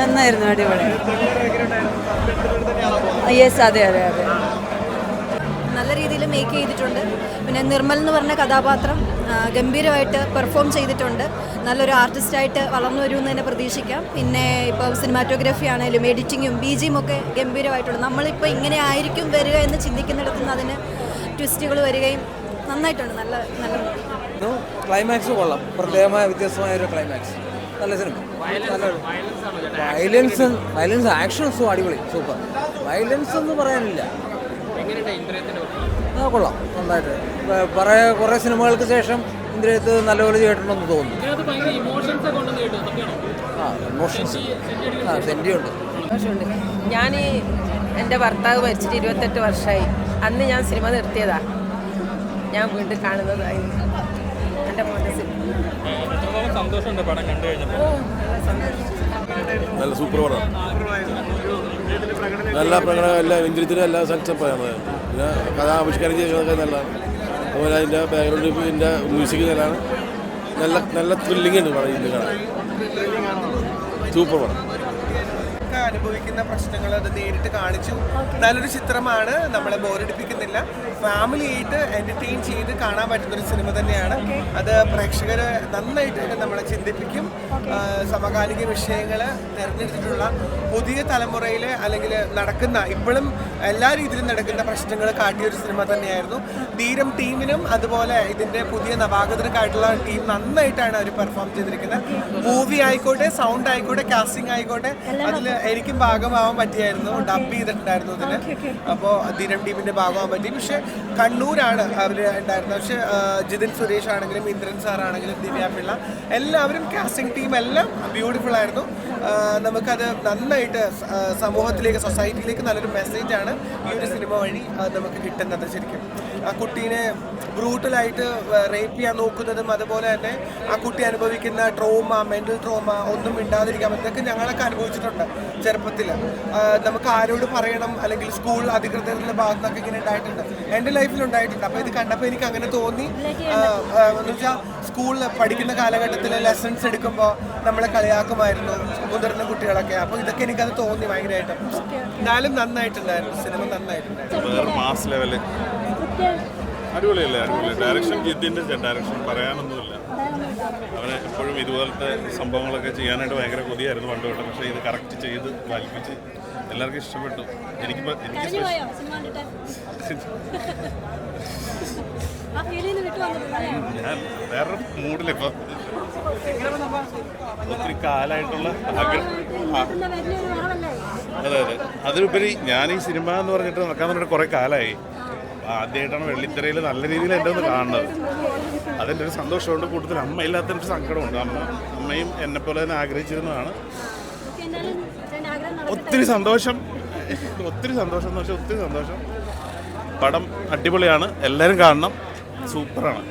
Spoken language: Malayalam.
നന്നായിരുന്നു, അടിപൊളി. യെസ്, അതെ അതെ അതെ, നല്ല രീതിയിൽ മേക്ക് ചെയ്തിട്ടുണ്ട്. പിന്നെ നിർമ്മൽ എന്ന് പറഞ്ഞ കഥാപാത്രം ഗംഭീരമായിട്ട് പെർഫോം ചെയ്തിട്ടുണ്ട്. നല്ലൊരു ആർട്ടിസ്റ്റായിട്ട് വളർന്നു വരുമെന്ന് തന്നെ പ്രതീക്ഷിക്കാം. പിന്നെ ഇപ്പോൾ സിനിമാറ്റോഗ്രാഫി ആണെങ്കിലും എഡിറ്റിങ്ങും BGM ഒക്കെ ഗംഭീരമായിട്ടുണ്ട്. നമ്മളിപ്പോൾ ഇങ്ങനെ ആയിരിക്കും വരിക എന്ന് ചിന്തിക്കുന്നിടത്തു നിന്ന് അതിന് ട്വിസ്റ്റുകൾ വരികയും നന്നായിട്ടുണ്ട്. നല്ല നല്ല ക്ലൈമാക്സ് കൊള്ളാം, പ്രത്യേകമായ വ്യത്യസ്തമായ ഒരു ക്ലൈമാക്സ്. നല്ല സിനിമ, നല്ലൊരു വയലൻസ് ആക്ഷൻസും അടിപൊളി, സൂപ്പർ. വയലൻസ് എന്ന് പറയാനില്ല, കൊള്ളാം, നന്നായിട്ട്. കുറേ സിനിമകൾക്ക് ശേഷം ഇന്ദ്രിയത്ത് നല്ലപോലെ ചെയ്തിട്ടുണ്ടെന്ന് തോന്നുന്നു. ഇമോഷൻസ് സെൻറ്റിയുണ്ട്. ഞാൻ എൻ്റെ ഭർത്താവ് മരിച്ചിട്ട് 28 വർഷമായി. അന്ന് ഞാൻ സിനിമ നിർത്തിയതാ, ഞാൻ വീണ്ടും കാണുന്നതായി. എൻ്റെ മോൻ്റെ സിനിമ നല്ല സൂപ്പർ പടം, നല്ല പ്രകടനം, എല്ലാ ഇന്ദ്രിയത്തിനും എല്ലാ സക്സസ്സാണ്. പിന്നെ കഥ ആവിഷ്കാരം ചെയ്യുന്നതൊക്കെ നല്ലതാണ്. അതുപോലെ അതിൻ്റെ ബാക്ക്ഗ്രൗണ്ട് ഇതിൻ്റെ മ്യൂസിക് നല്ലതാണ്. നല്ല ത്രില്ലിംഗ് ഉണ്ട് പടം. ഇത് കാണാൻ സൂപ്പർ പടം. അനുഭവിക്കുന്ന പ്രശ്നങ്ങൾ അത് നേരിട്ട് കാണിച്ചു. നല്ലൊരു ചിത്രമാണ്, നമ്മളെ ബോറടിപ്പിക്കുന്നില്ല. ഫാമിലിയായിട്ട് എൻ്റർടൈൻ ചെയ്ത് കാണാൻ പറ്റുന്നൊരു സിനിമ തന്നെയാണ്. അത് പ്രേക്ഷകരെ നന്നായിട്ട് തന്നെ നമ്മളെ ചിന്തിപ്പിക്കും. സമകാലിക വിഷയങ്ങൾ തിരഞ്ഞെടുത്തിട്ടുള്ള പുതിയ തലമുറയിലെ അല്ലെങ്കിൽ നടക്കുന്ന ഇപ്പോഴും എല്ലാ രീതിയിലും നടക്കുന്ന പ്രശ്നങ്ങൾ കാട്ടിയൊരു സിനിമ തന്നെയായിരുന്നു. ധീരം ടീമിനും അതുപോലെ ഇതിൻ്റെ പുതിയ നവാഗതർക്കായിട്ടുള്ള ടീം നന്നായിട്ടാണ് അവർ പെർഫോം ചെയ്തിരിക്കുന്നത്. മൂവി ആയിക്കോട്ടെ, സൗണ്ട് ആയിക്കോട്ടെ, കാസ്റ്റിംഗ് ആയിക്കോട്ടെ, അതിൽ എനിക്കും ഭാഗമാവാൻ പറ്റിയായിരുന്നു. ഡബ് ചെയ്തിട്ടുണ്ടായിരുന്നു ഇതിന്. അപ്പോൾ ധീരം ടീമിൻ്റെ ഭാഗമാവാൻ പറ്റി. പക്ഷേ കണ്ണൂരാണ് അവർ ഉണ്ടായിരുന്നത്. പക്ഷേ ജിതിൻ സുരേഷ് ആണെങ്കിലും ഇന്ദ്രൻ സാറാണെങ്കിലും ദിവ്യ പിള്ള എല്ലാവരും കാസ്റ്റിംഗ് ടീം എല്ലാം ബ്യൂട്ടിഫുൾ ആയിരുന്നു. നമുക്കത് നന്നായിട്ട് സമൂഹത്തിലേക്ക്, സൊസൈറ്റിയിലേക്ക് നല്ലൊരു മെസ്സേജാണ് ഈ ഒരു സിനിമ വഴി നമുക്ക് കിട്ടുന്നത്. ശരിക്കും ആ കുട്ടീനെ ബ്രൂട്ടലായിട്ട് റേപ്പ് ചെയ്യാൻ നോക്കുന്നതും അതുപോലെ തന്നെ ആ കുട്ടി അനുഭവിക്കുന്ന ട്രോമ, മെൻ്റൽ ട്രോമ ഒന്നും മിണ്ടാതിരിക്കാൻ ഇതൊക്കെ ഞങ്ങളൊക്കെ അനുഭവിച്ചിട്ടുണ്ട് ചെറുപ്പത്തിൽ. നമുക്ക് ആരോട് പറയണം, അല്ലെങ്കിൽ സ്കൂൾ അധികൃതരുടെ ഭാഗത്തു നിന്നൊക്കെ ഇങ്ങനെ ഉണ്ടായിട്ടുണ്ട്, എൻ്റെ ലൈഫിലുണ്ടായിട്ടുണ്ട്. അപ്പോൾ ഇത് കണ്ടപ്പോൾ എനിക്ക് അങ്ങനെ തോന്നി. എന്ന് വെച്ചാൽ സ്കൂളിൽ പഠിക്കുന്ന കാലഘട്ടത്തിൽ ലെസൺസ് എടുക്കുമ്പോൾ നമ്മളെ കളിയാക്കുമായിരുന്നു മുതിർന്ന കുട്ടികളൊക്കെ. അപ്പോൾ ഇതൊക്കെ എനിക്കത് തോന്നി ഭയങ്കരമായിട്ട്. എന്നാലും നന്നായിട്ടുണ്ടായിരുന്നു സിനിമ, നന്നായിട്ടുണ്ടായിരുന്നു. അടിപൊളിയല്ലേ, അടിപൊളി ഡയറക്ഷൻ. ജിതിൻ്റെ ഡയറക്ഷൻ പറയാനൊന്നുമില്ല. അവനെ എപ്പോഴും ഇതുപോലത്തെ സംഭവങ്ങളൊക്കെ ചെയ്യാനായിട്ട് ഭയങ്കര കൊതിയായിരുന്നു പണ്ട് തൊട്ട്. പക്ഷേ ഇത് കറക്റ്റ് ചെയ്ത് വലിപ്പിച്ച് എല്ലാവർക്കും ഇഷ്ടപ്പെട്ടു. എനിക്ക് ഞാൻ വേറെ മൂഡിലിപ്പോൾ ഒത്തിരി കാലമായിട്ടുള്ള അതെ അതെ. അതിലുപരി ഞാൻ ഈ സിനിമ എന്ന് പറഞ്ഞിട്ട് നടക്കാൻ തുടങ്ങിയിട്ട് കുറേ കാലമായി. ആദ്യമായിട്ടാണ് വെള്ളിത്തിരയിൽ നല്ല രീതിയിൽ എൻ്റെ ഒന്ന് കാണുന്നത്. അതിൻ്റെ ഒരു സന്തോഷമുണ്ട്. കൂടുതൽ അമ്മയില്ലാത്തൊരു സങ്കടമുണ്ട്. അമ്മയും എന്നെപ്പോലെ തന്നെ ആഗ്രഹിച്ചിരുന്നതാണ്. ഒത്തിരി സന്തോഷം എന്ന് വെച്ചാൽ ഒത്തിരി സന്തോഷം. പടം അടിപൊളിയാണ്, എല്ലാവരും കാണണം, സൂപ്പറാണ്.